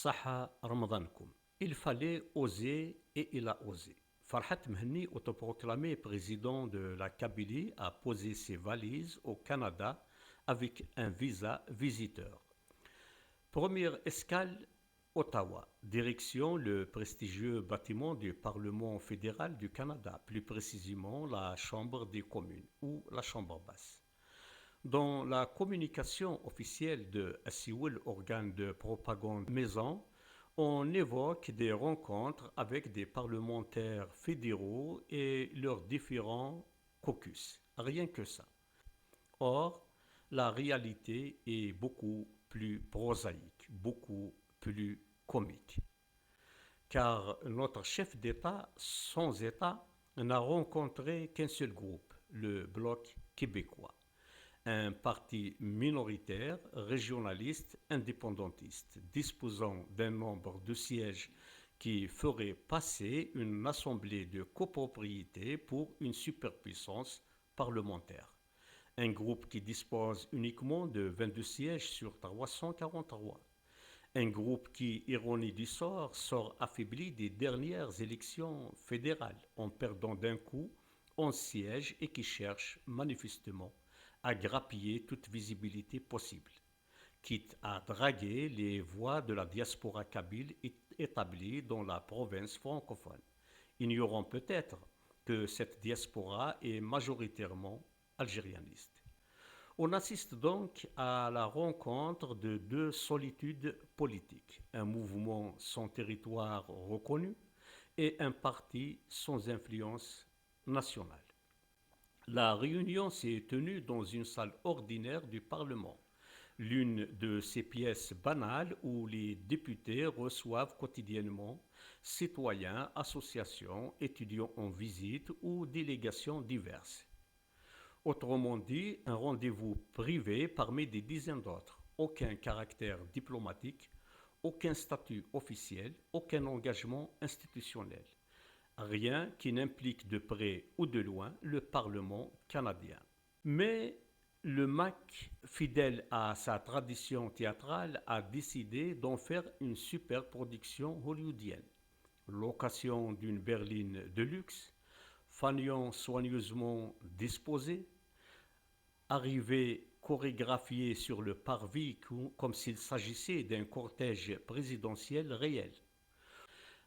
Saha Ramadankoum. Il fallait oser et il a osé. Farhat Mhenni, autoproclamé président de la Kabylie, a posé ses valises au Canada avec un visa visiteur. Première escale, Ottawa. Direction le prestigieux bâtiment du Parlement fédéral du Canada, plus précisément la Chambre des communes ou la Chambre basse. Dans la communication officielle de Assioul, organe de propagande maison, on évoque des rencontres avec des parlementaires fédéraux et leurs différents caucus. Rien que ça. Or, la réalité est beaucoup plus prosaïque, beaucoup plus comique. Car notre chef d'État, sans État, n'a rencontré qu'un seul groupe, le Bloc québécois, un parti minoritaire, régionaliste, indépendantiste, disposant d'un nombre de sièges qui ferait passer une assemblée de copropriété pour une superpuissance parlementaire. Un groupe qui dispose uniquement de 22 sièges sur 343. Un groupe qui, ironie du sort affaibli des dernières élections fédérales en perdant d'un coup 11 sièges et qui cherche manifestement à grappiller toute visibilité possible, quitte à draguer les voix de la diaspora kabyle établie dans la province francophone, ignorant peut-être que cette diaspora est majoritairement algérianiste. On assiste donc à la rencontre de deux solitudes politiques, un mouvement sans territoire reconnu et un parti sans influence nationale. La réunion s'est tenue dans une salle ordinaire du Parlement, l'une de ces pièces banales où les députés reçoivent quotidiennement citoyens, associations, étudiants en visite ou délégations diverses. Autrement dit, un rendez-vous privé parmi des dizaines d'autres. Aucun caractère diplomatique, aucun statut officiel, aucun engagement institutionnel. Rien qui n'implique de près ou de loin le Parlement canadien. Mais le MAC, fidèle à sa tradition théâtrale, a décidé d'en faire une superproduction hollywoodienne. Location d'une berline de luxe, fanion soigneusement disposée, arrivée chorégraphiée sur le parvis comme s'il s'agissait d'un cortège présidentiel réel.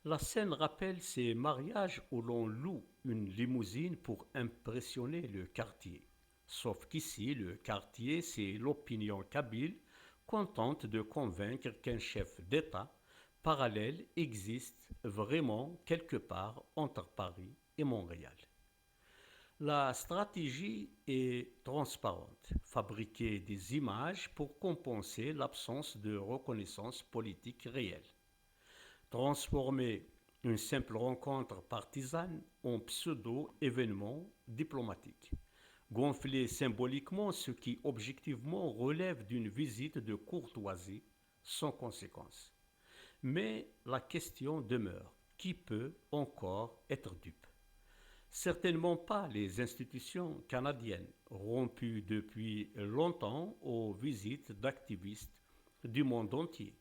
La scène rappelle ces mariages où l'on loue une limousine pour impressionner le quartier. Sauf qu'ici, le quartier, c'est l'opinion kabyle contente de convaincre qu'un chef d'État parallèle existe vraiment quelque part entre Paris et Montréal. La stratégie est transparente, fabriquer des images pour compenser l'absence de reconnaissance politique réelle. Transformer une simple rencontre partisane en pseudo-événement diplomatique. Gonfler symboliquement ce qui objectivement relève d'une visite de courtoisie sans conséquence. Mais la question demeure, qui peut encore être dupe? Certainement pas les institutions canadiennes, rompues depuis longtemps aux visites d'activistes du monde entier.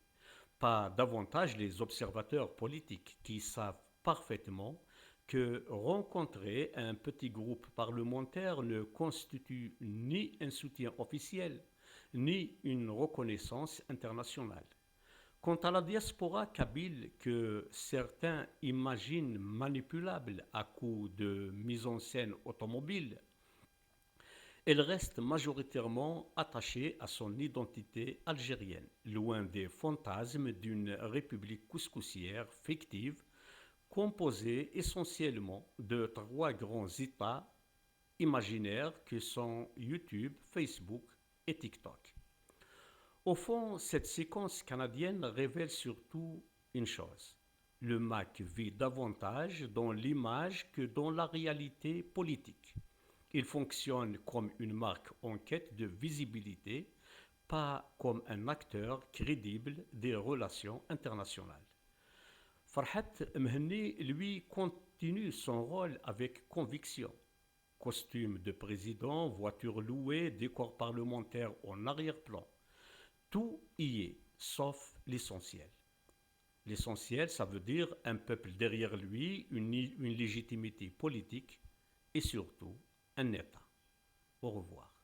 Pas davantage les observateurs politiques qui savent parfaitement que rencontrer un petit groupe parlementaire ne constitue ni un soutien officiel, ni une reconnaissance internationale. Quant à la diaspora kabyle que certains imaginent manipulable à coups de mise en scène automobile, elle reste majoritairement attachée à son identité algérienne, loin des fantasmes d'une république couscoussière fictive composée essentiellement de trois grands États imaginaires que sont YouTube, Facebook et TikTok. Au fond, cette séquence canadienne révèle surtout une chose. Le MAC vit davantage dans l'image que dans la réalité politique. Il fonctionne comme une marque en quête de visibilité, pas comme un acteur crédible des relations internationales. Farhat Mhenni, lui, continue son rôle avec conviction. Costume de président, voiture louée, décor parlementaire en arrière-plan. Tout y est, sauf l'essentiel. L'essentiel, ça veut dire un peuple derrière lui, une légitimité politique et surtout un État. Au revoir.